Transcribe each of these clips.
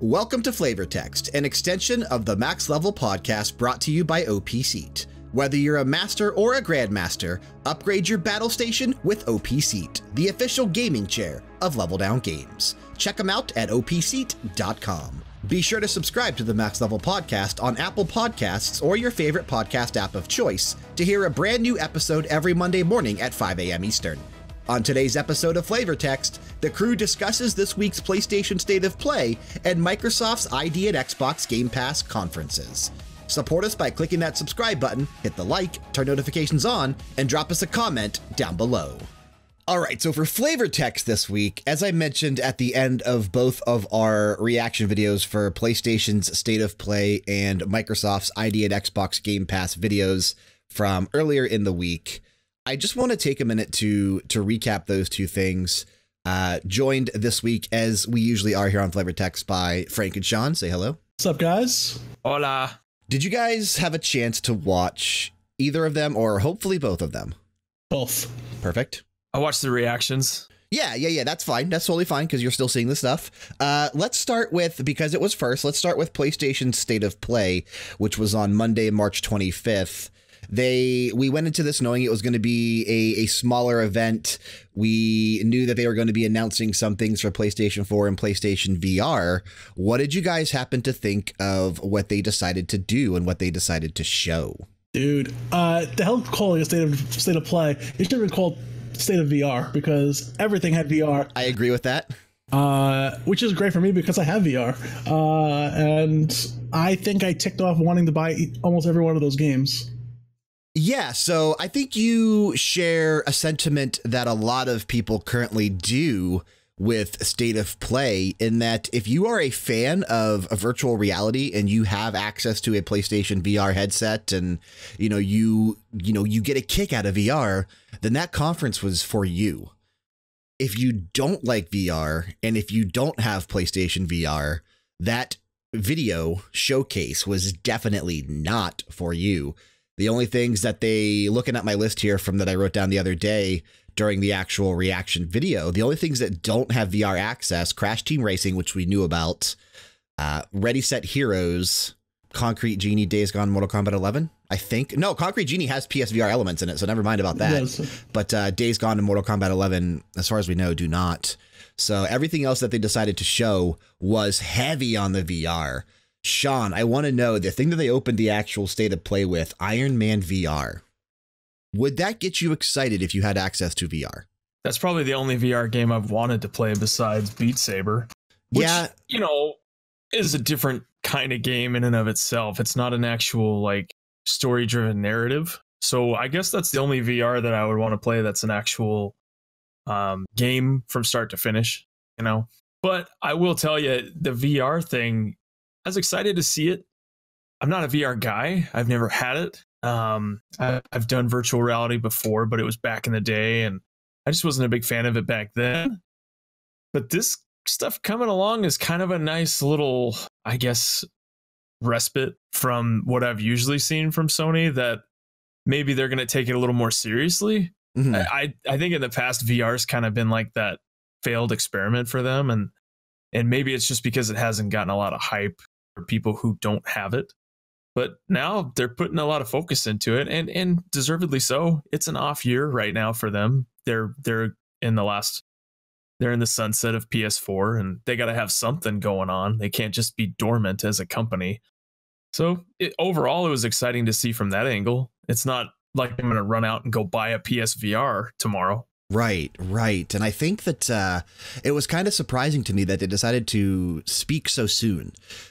Welcome to Flavor Text, an extension of the Max Level podcast brought to you by OP Seat. Whether you're a master or a grandmaster, upgrade your battle station with OP Seat, the official gaming chair of Level Down Games. Check them out at opseat.com. Be sure to subscribe to the Max Level podcast on Apple Podcasts or your favorite podcast app of choice to hear a brand new episode every Monday morning at 5 a.m. Eastern. On today's episode of Flavor Text, the crew discusses this week's PlayStation State of Play and Microsoft's ID and Xbox Game Pass conferences. Support us by clicking that subscribe button, hit the like, turn notifications on, and drop us a comment down below. All right, so for Flavor Text this week, as I mentioned at the end of both of our reaction videos for PlayStation's State of Play and Microsoft's ID and Xbox Game Pass videos from earlier in the week, I just want to take a minute to recap those two things. Joined this week, as we usually are here on Flavor Text, by Frank and Sean. Say hello. What's up, guys? Hola. Did you guys have a chance to watch either of them, or hopefully both of them? Both. Perfect. I watched the reactions. Yeah. That's fine. That's totally fine because you're still seeing the stuff. Let's start with, because it was first, let's start with PlayStation's State of Play, which was on Monday, March 25th. We went into this knowing it was going to be a smaller event. We knew that they were going to be announcing some things for PlayStation 4 and PlayStation VR. What did you guys happen to think of what they decided to do and what they decided to show? Dude, the hell calling it state of play, it should have been called State of VR because everything had VR. I agree with that. Which is great for me because I have VR. And I think I ticked off wanting to buy almost every one of those games. Yeah, so I think you share a sentiment that a lot of people currently do with State of Play, in that if you are a fan of a virtual reality and you have access to a PlayStation VR headset and you get a kick out of VR, then that conference was for you. If you don't like VR and if you don't have PlayStation VR, that video showcase was definitely not for you. The only things that looking at my list here from that I wrote down the other day during the actual reaction video, the only things that don't have VR access: Crash Team Racing, which we knew about, Ready Set Heroes, Concrete Genie, Days Gone, Mortal Kombat 11, I think. No, Concrete Genie has PSVR elements in it, so never mind about that. Yes. But Days Gone and Mortal Kombat 11, as far as we know, do not. So everything else that they decided to show was heavy on the VR. Sean, I want to know, the thing that they opened the actual State of Play with, Iron Man VR, would that get you excited if you had access to VR? That's probably the only VR game I've wanted to play besides Beat Saber. Which, is a different kind of game in and of itself. It's not an actual story-driven narrative. So I guess that's the only VR that I would want to play that's an actual game from start to finish, But I will tell you, the VR thing, I was excited to see it. I'm not a VR guy. I've never had it. I've done virtual reality before, but it was back in the day, and I just wasn't a big fan of it back then. But this stuff coming along is kind of a nice little, I guess, respite from what I've usually seen from Sony, that maybe they're going to take it a little more seriously. Mm-hmm. I think in the past, VR's kind of been like that failed experiment for them, and maybe it's just because it hasn't gotten a lot of hype for people who don't have it. But now they're putting a lot of focus into it, and deservedly so. It's an off year right now for them. They're in the sunset of PS4, and they got to have something going on. They can't just be dormant as a company. So overall, it was exciting to see from that angle. It's not like I'm going to run out and go buy a PSVR tomorrow. Right. And I think that it was kind of surprising to me that they decided to speak so soon,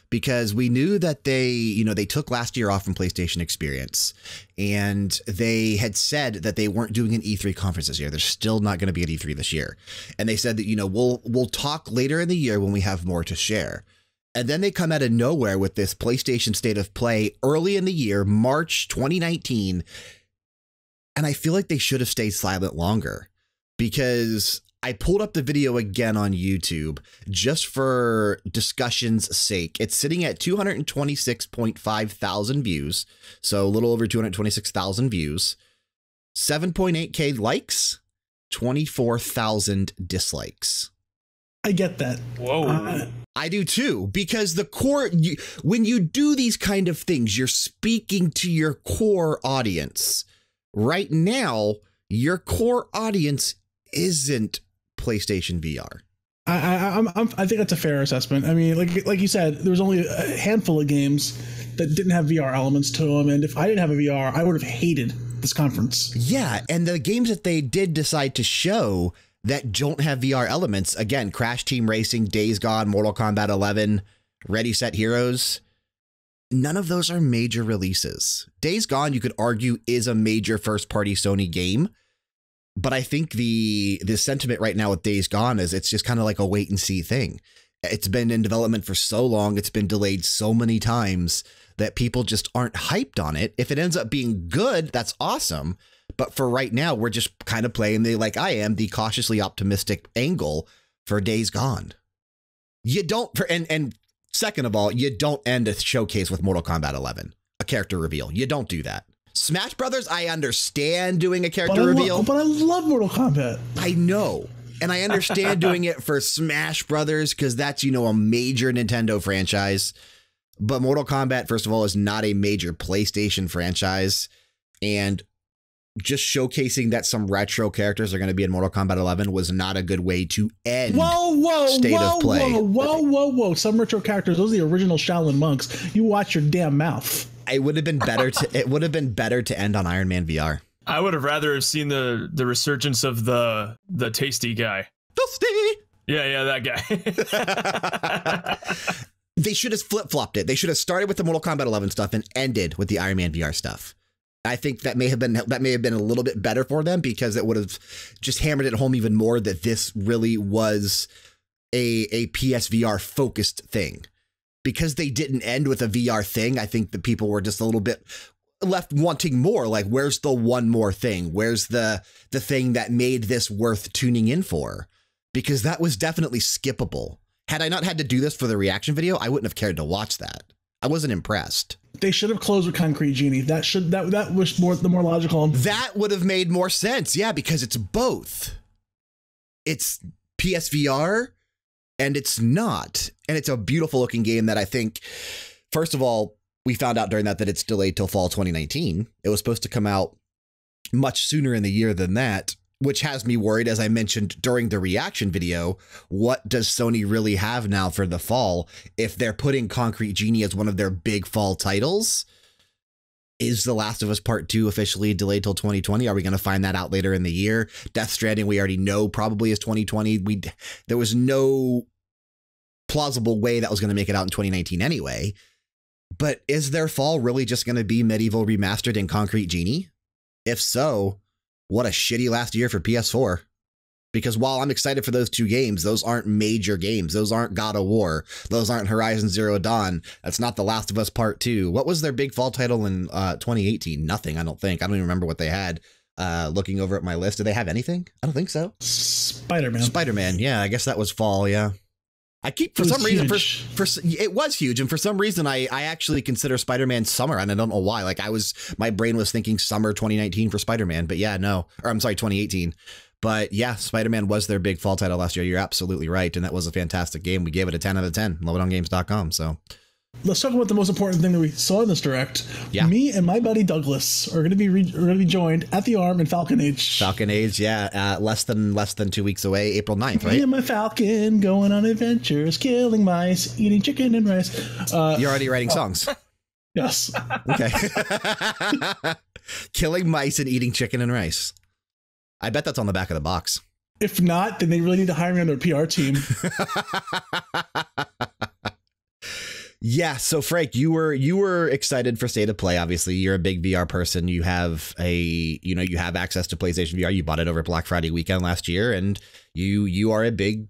because we knew that they took last year off from PlayStation Experience, and they had said that they weren't doing an E3 conference this year. They're still not going to be at E3 this year. And they said that, we'll talk later in the year when we have more to share. And then they come out of nowhere with this PlayStation State of Play early in the year, March 2019. And I feel like they should have stayed silent longer, because I pulled up the video again on YouTube just for discussion's sake. It's sitting at 226.5 thousand views, so a little over 226,000 views, 7.8K likes, 24,000 dislikes. I get that. Whoa. I do too, because the core, when you do these kind of things, you're speaking to your core audience. Right now, your core audience isn't PlayStation VR. I think that's a fair assessment. I mean, like you said, there was only a handful of games that didn't have VR elements to them, and if I didn't have a VR, I would have hated this conference. Yeah, and the games that they did decide to show that don't have VR elements, again, Crash Team Racing, Days Gone, Mortal Kombat 11, Ready Set Heroes, none of those are major releases. Days Gone, you could argue, is a major first-party Sony game. But I think the sentiment right now with Days Gone is it's just kind of like a wait and see thing. It's been in development for so long. It's been delayed so many times that people just aren't hyped on it. If it ends up being good, that's awesome. But for right now, we're just kind of playing like I am, the cautiously optimistic angle for Days Gone. You don't, and second of all, you don't end a showcase with Mortal Kombat 11, a character reveal. You don't do that. Smash Brothers, I understand doing a character reveal. But I love Mortal Kombat. I know. And I understand doing it for Smash Brothers because that's, you know, a major Nintendo franchise. But Mortal Kombat, first of all, is not a major PlayStation franchise. And just showcasing that some retro characters are going to be in Mortal Kombat 11 was not a good way to end State of Play. Whoa. Some retro characters, those are the original Shaolin monks. You watch your damn mouth. It would have been better to end on Iron Man VR. I would have rather have seen the resurgence of the tasty guy. Tasty. Yeah, that guy. They should have flip-flopped it. They should have started with the Mortal Kombat 11 stuff and ended with the Iron Man VR stuff. I think that may have been a little bit better for them because it would have just hammered it home even more that this really was a PSVR focused thing. Because they didn't end with a VR thing, I think that people were just a little bit left wanting more. Like, where's the one more thing? Where's the thing that made this worth tuning in for? Because that was definitely skippable. Had I not had to do this for the reaction video, I wouldn't have cared to watch that. I wasn't impressed. They should have closed with Concrete Genie. That was the more logical. That would have made more sense. Yeah, because it's both. It's PSVR. And it's not. And it's a beautiful looking game that I think, first of all, we found out during that it's delayed till fall 2019. It was supposed to come out much sooner in the year than that, which has me worried, as I mentioned during the reaction video. What does Sony really have now for the fall if they're putting Concrete Genie as one of their big fall titles? Is The Last of Us Part 2 officially delayed till 2020? Are we going to find that out later in the year? Death Stranding, we already know probably is 2020. There was no plausible way that was going to make it out in 2019 anyway. But is their fall really just going to be Medieval Remastered and Concrete Genie? If so, what a shitty last year for PS4. Because while I'm excited for those two games, those aren't major games. Those aren't God of War. Those aren't Horizon Zero Dawn. That's not The Last of Us Part 2. What was their big fall title in 2018? Nothing, I don't think. I don't even remember what they had. Looking over at my list, did they have anything? I don't think so. Spider-Man, yeah, I guess that was fall, yeah. I keep, for some reason, it was huge. And for some reason, I actually consider Spider-Man summer, and I don't know why. Like, my brain was thinking summer 2019 for Spider-Man, but yeah, no. Or I'm sorry, 2018. But yeah, Spider-Man was their big fall title last year. You're absolutely right. And that was a fantastic game. We gave it a 10 out of 10. LoveItOnGames.com. So let's talk about the most important thing that we saw in this direct. Yeah. Me and my buddy Douglas are going to be joined at the Arm in Falcon Age. Falcon Age, yeah. Less than 2 weeks away, April 9th, right? Me and my Falcon going on adventures, killing mice, eating chicken and rice. You're already writing songs. Yes. Okay. Killing mice and eating chicken and rice. I bet that's on the back of the box. If not, then they really need to hire me on their PR team. Yeah. So Frank, you were excited for State of Play. Obviously, you're a big VR person. You have you have access to PlayStation VR. You bought it over Black Friday weekend last year, and you are a big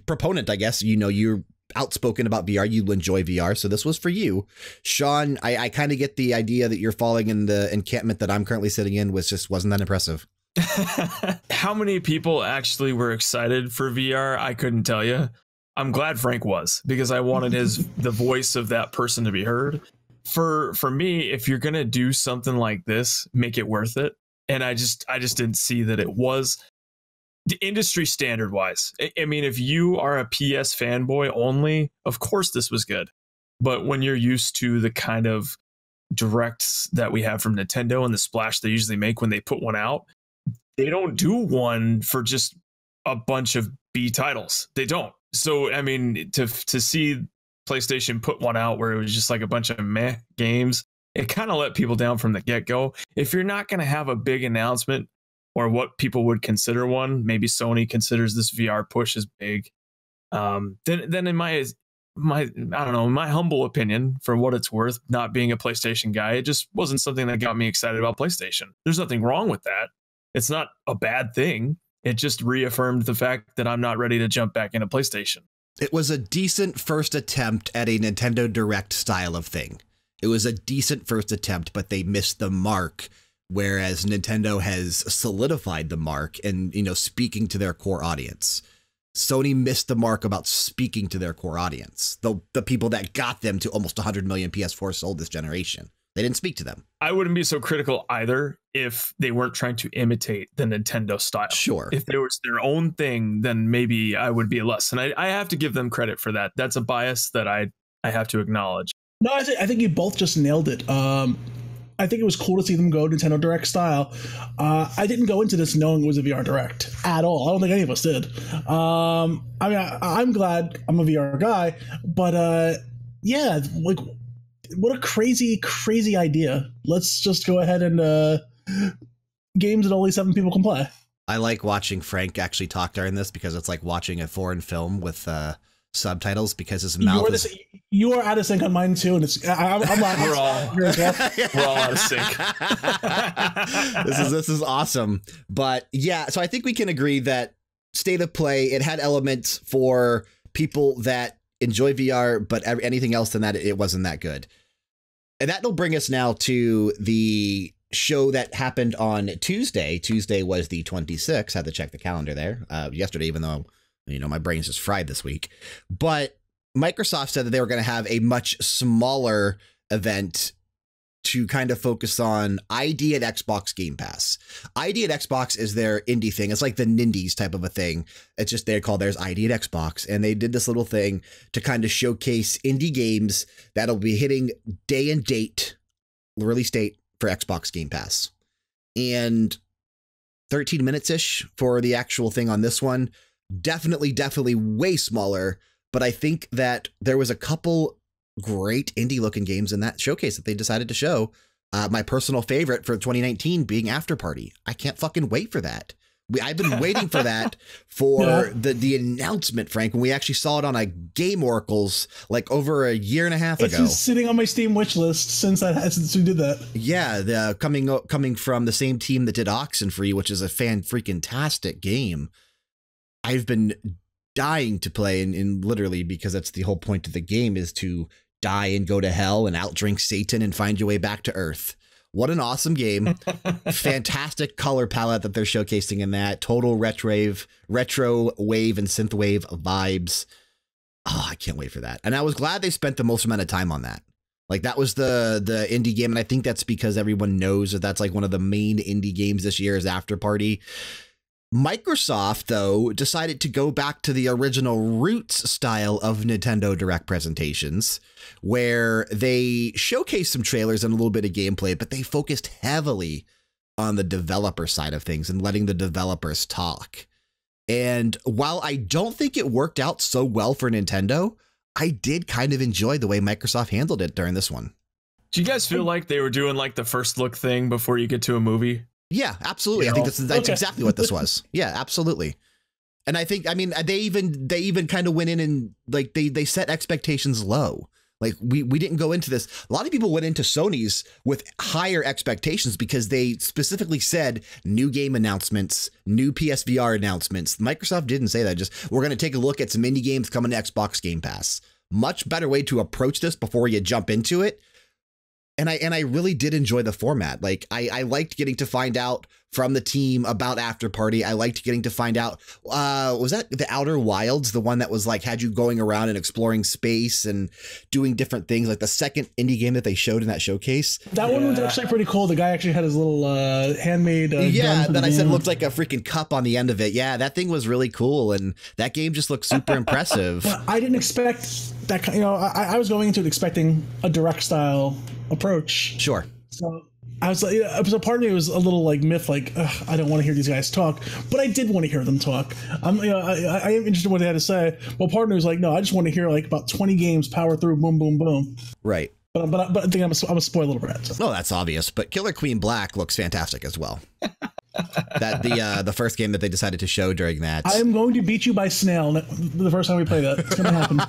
proponent, I guess. You're outspoken about VR. You enjoy VR. So this was for you. Sean, I kind of get the idea that you're falling in the encampment that I'm currently sitting in, wasn't that impressive. How many people actually were excited for VR? I couldn't tell you. I'm glad Frank was, because I wanted the voice of that person to be heard. For me, if you're going to do something like this, make it worth it. And I just didn't see that it was. the industry standard wise. I mean, if you are a PS fanboy only, of course this was good. But when you're used to the kind of directs that we have from Nintendo and the splash they usually make when they put one out, they don't do one for just a bunch of B titles. They don't. So, I mean, to see PlayStation put one out where it was just like a bunch of meh games, it kind of let people down from the get-go. If you're not going to have a big announcement or what people would consider one, maybe Sony considers this VR push as big, then in my I don't know, in my humble opinion, for what it's worth, not being a PlayStation guy, it just wasn't something that got me excited about PlayStation. There's nothing wrong with that. It's not a bad thing. It just reaffirmed the fact that I'm not ready to jump back into PlayStation. It was a decent first attempt at a Nintendo Direct style of thing. It was a decent first attempt, but they missed the mark, whereas Nintendo has solidified the mark and, you know, speaking to their core audience. Sony missed the mark about speaking to their core audience, the people that got them to almost 100 million PS4 sold this generation. They didn't speak to them. I wouldn't be so critical either if they weren't trying to imitate the Nintendo style. Sure. If there was their own thing, then maybe I would be less. And I have to give them credit for that. That's a bias that I have to acknowledge. No, I think you both just nailed it. I think it was cool to see them go Nintendo Direct style. I didn't go into this knowing it was a VR Direct at all. I don't think any of us did. I mean, I'm glad I'm a VR guy, but yeah, like, what a crazy, crazy idea. Let's just go ahead and games that only 7 people can play. I like watching Frank actually talk during this because it's like watching a foreign film with subtitles because his mouth is... You are out of sync on mine too, and it's I'm we're all out of sync. This is awesome. But yeah, so I think we can agree that State of Play, it had elements for people that enjoy VR, but anything else than that, it wasn't that good. And that'll bring us now to the show that happened on Tuesday. Tuesday was the 26th. Had to check the calendar there. Yesterday, even though, you know, my brain's just fried this week. But Microsoft said that they were going to have a much smaller event to kind of focus on ID at Xbox Game Pass. ID at Xbox is their indie thing. It's like the Nindies type of a thing. It's just they call theirs ID at Xbox. And they did this little thing to kind of showcase indie games that'll be hitting day and date, release date for Xbox Game Pass. And 13 minutes-ish for the actual thing on this one. Definitely way smaller. But I think that there was a couple great indie looking games in that showcase that they decided to show. My personal favorite for 2019 being After Party. I can't fucking wait for that. I've been waiting for that for the announcement, Frank, when we actually saw it on a Game Oracles like over a year and a half ago. It's been sitting on my Steam wish list since we did that. Yeah, coming from the same team that did Oxenfree, which is a fan-freaking-tastic game. I've been dying to play, and literally because that's the whole point of the game is to die and go to hell and outdrink Satan and find your way back to Earth. What an awesome game. Fantastic color palette that they're showcasing in that. Total retro wave and synthwave vibes. Oh, I can't wait for that. And I was glad they spent the most amount of time on that. Like that was the indie game. And I think that's because everyone knows that that's like one of the main indie games this year is After Party. Microsoft, though, decided to go back to the original roots style of Nintendo Direct presentations, where they showcased some trailers and a little bit of gameplay, but they focused heavily on the developer side of things and letting the developers talk. And while I don't think it worked out so well for Nintendo, I did kind of enjoy the way Microsoft handled it during this one. Do you guys feel like they were doing like the first look thing before you get to a movie? Yeah, absolutely. I think that's exactly what this was. Yeah, absolutely. And I think, I mean, they even kind of went in and like they set expectations low. Like we didn't go into this. A lot of people went into Sony's with higher expectations because they specifically said new game announcements, new PSVR announcements. Microsoft didn't say that. Just we're going to take a look at some indie games coming to Xbox Game Pass. Much better way to approach this before you jump into it. And I really did enjoy the format. Like I liked getting to find out from the team about After Party. I liked getting to find out, was that the Outer Wilds, the one that was like had you going around and exploring space and doing different things, like the second indie game that they showed in that showcase. That one was actually pretty cool. The guy actually had his little handmade gun that I said looked like a freaking cup on the end of it. Yeah, that thing was really cool, and that game just looked super impressive. But I didn't expect that. I was going into it expecting a direct style approach. Sure. So I was like, so part of me was a little like miffed, like I don't want to hear these guys talk, but I did want to hear them talk. I am interested in what they had to say. Well, part of me was like, no, I just want to hear like about 20 games power through, boom, boom, boom. Right. But I think I'm a spoil a little bit. So. No, that's obvious. But Killer Queen Black looks fantastic as well. That the first game that they decided to show during that. I am going to beat you by snail the first time we play that. It's going to happen.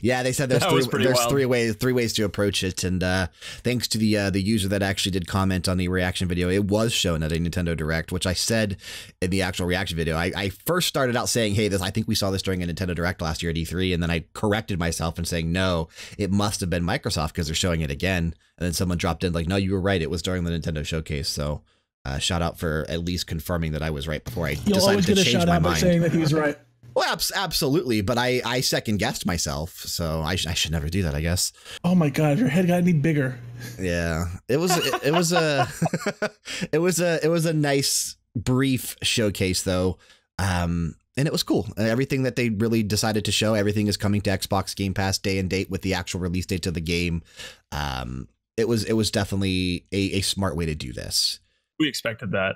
Yeah, they said there's three ways to approach it, and thanks to the user that actually did comment on the reaction video, it was shown at a Nintendo Direct, which I said in the actual reaction video. I first started out saying, hey, I think we saw this during a Nintendo Direct last year at E3, and then I corrected myself and saying, no, it must have been Microsoft because they're showing it again. And then someone dropped in like, no, you were right, it was during the Nintendo Showcase. So shout out for at least confirming that I was right before I decided to change my mind. By saying that he was right. Well, absolutely, but I second guessed myself, so I should never do that, I guess. Oh my God, your head got any bigger? Yeah, it was a it was a nice brief showcase though, and it was cool. Everything that they really decided to show, everything is coming to Xbox Game Pass day and date with the actual release date of the game. It was definitely a smart way to do this. We expected that.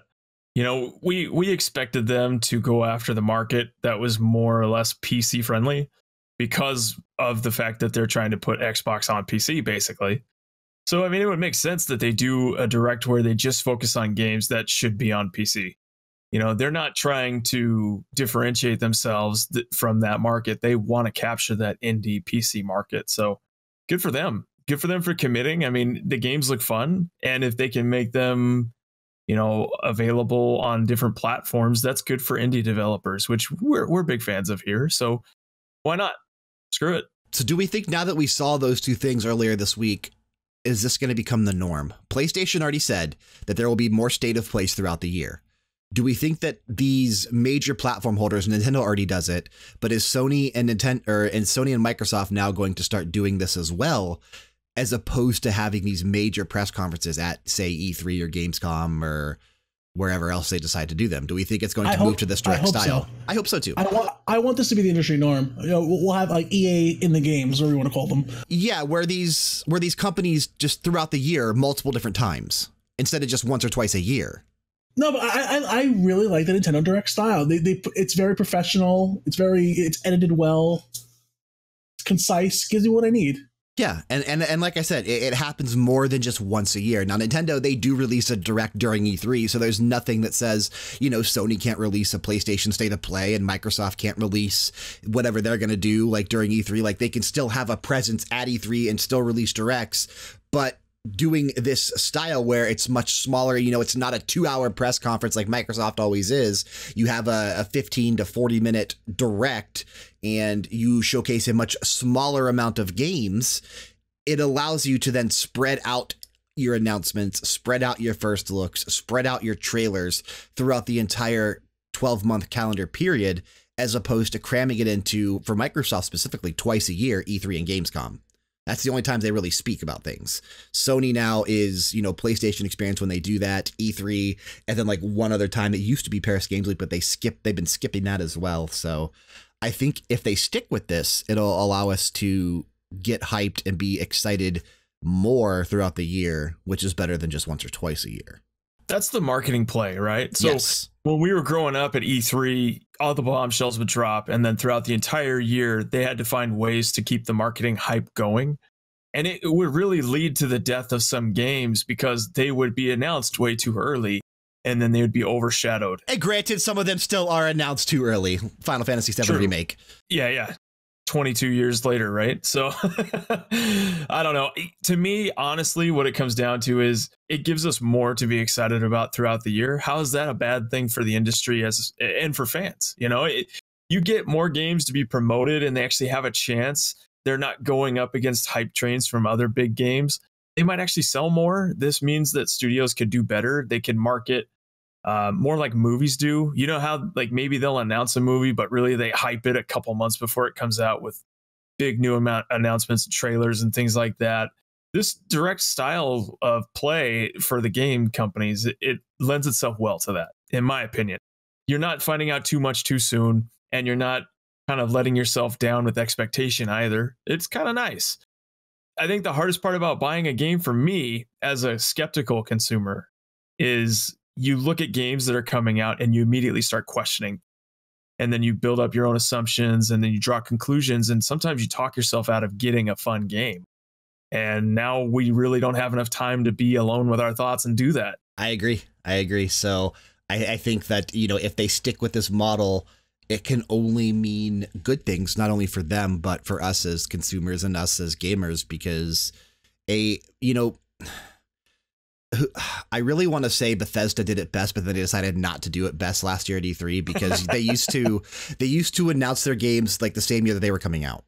You know, we expected them to go after the market that was more or less PC friendly because of the fact that they're trying to put Xbox on PC, basically. So, I mean, it would make sense that they do a direct where they just focus on games that should be on PC. You know, they're not trying to differentiate themselves from that market. They want to capture that indie PC market. So good for them. Good for them for committing. I mean, the games look fun. And if they can make them, you know, available on different platforms, that's good for indie developers, which we're big fans of here. So why not? Screw it. So do we think now that we saw those two things earlier this week, is this going to become the norm? PlayStation already said that there will be more state of plays throughout the year. Do we think that these major platform holders, Nintendo already does it, but is Sony and Sony and Microsoft now going to start doing this as well, as opposed to having these major press conferences at, say, E3 or Gamescom or wherever else they decide to do them? Do we think it's going to move to this direct style? So. I hope so, too. I want this to be the industry norm. You know, we'll have like EA in the games, whatever you want to call them. Yeah, where these companies just throughout the year, multiple different times, instead of just once or twice a year. No, but I really like the Nintendo Direct style. It's very professional. It's edited well. It's concise. Gives me what I need. Yeah, and like I said, it happens more than just once a year. Now, Nintendo, they do release a direct during E3, so there's nothing that says, you know, Sony can't release a PlayStation State of Play and Microsoft can't release whatever they're going to do like during E3. Like they can still have a presence at E3 and still release directs, but doing this style where it's much smaller, you know, it's not a 2-hour press conference like Microsoft always is. You have a 15 to 40 minute direct and you showcase a much smaller amount of games. It allows you to then spread out your announcements, spread out your first looks, spread out your trailers throughout the entire 12-month calendar period, as opposed to cramming it into, for Microsoft specifically, twice a year, E3 and Gamescom. That's the only times they really speak about things. Sony now is, you know, PlayStation Experience when they do that, E3, and then like one other time it used to be Paris Games Week, but they've been skipping that as well. So I think if they stick with this, it'll allow us to get hyped and be excited more throughout the year, which is better than just once or twice a year. That's the marketing play, right? So yes. When we were growing up at E3, all the bombshells would drop. And then throughout the entire year, they had to find ways to keep the marketing hype going. And it would really lead to the death of some games because they would be announced way too early and then they would be overshadowed. And granted, some of them still are announced too early. Final Fantasy VII Remake. Yeah. 22 years later, right? So I don't know. To me, honestly, what it comes down to is it gives us more to be excited about throughout the year. How is that a bad thing for the industry and for fans? You know, you get more games to be promoted and they actually have a chance. They're not going up against hype trains from other big games. they might actually sell more. This means that studios could do better. They can market more like movies do. You know how like maybe they'll announce a movie, but really they hype it a couple months before it comes out with big new announcements, trailers, and things like that. This direct style of play for the game companies, it lends itself well to that, in my opinion. You're not finding out too much too soon, and you're not kind of letting yourself down with expectation either. It's kind of nice. I think the hardest part about buying a game for me as a skeptical consumer is you look at games that are coming out and you immediately start questioning. And then you build up your own assumptions and then you draw conclusions. And sometimes you talk yourself out of getting a fun game. And now we really don't have enough time to be alone with our thoughts and do that. I agree. So I think that, you know, if they stick with this model, it can only mean good things, not only for them, but for us as consumers and us as gamers, because I really want to say Bethesda did it best, but then they decided not to do it best last year at E3 because they used to announce their games like the same year that they were coming out.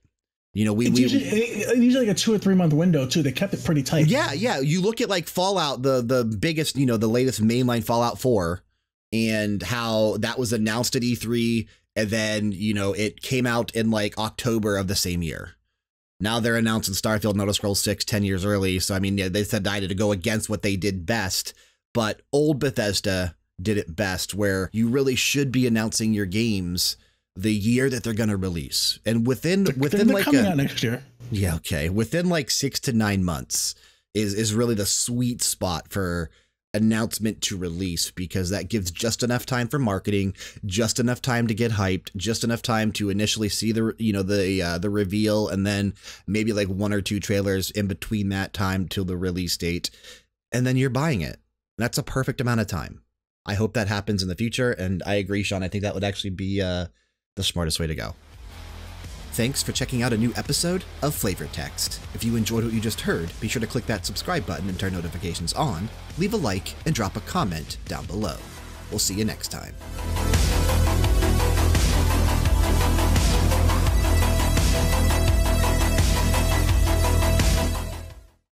You know, it's usually like a 2 or 3 month window too. They kept it pretty tight. Yeah. You look at like Fallout, the biggest, you know, the latest mainline Fallout 4, and how that was announced at E3, and then, you know, it came out in like October of the same year. Now they're announcing Starfield and Elder Scrolls 6 10 years early. So, I mean, yeah, they decided to go against what they did best, but old Bethesda did it best, where you really should be announcing your games the year that they're going to release. And within like coming out next year. Yeah. Okay. Within like 6 to 9 months is really the sweet spot for announcement to release, because that gives just enough time for marketing, just enough time to get hyped, just enough time to initially see the reveal, and then maybe like 1 or 2 trailers in between that time till the release date. And then you're buying it. That's a perfect amount of time. I hope that happens in the future. And I agree, Sean. I think that would actually be the smartest way to go. Thanks for checking out a new episode of Flavor Text. If you enjoyed what you just heard, be sure to click that subscribe button and turn notifications on, leave a like, and drop a comment down below. We'll see you next time.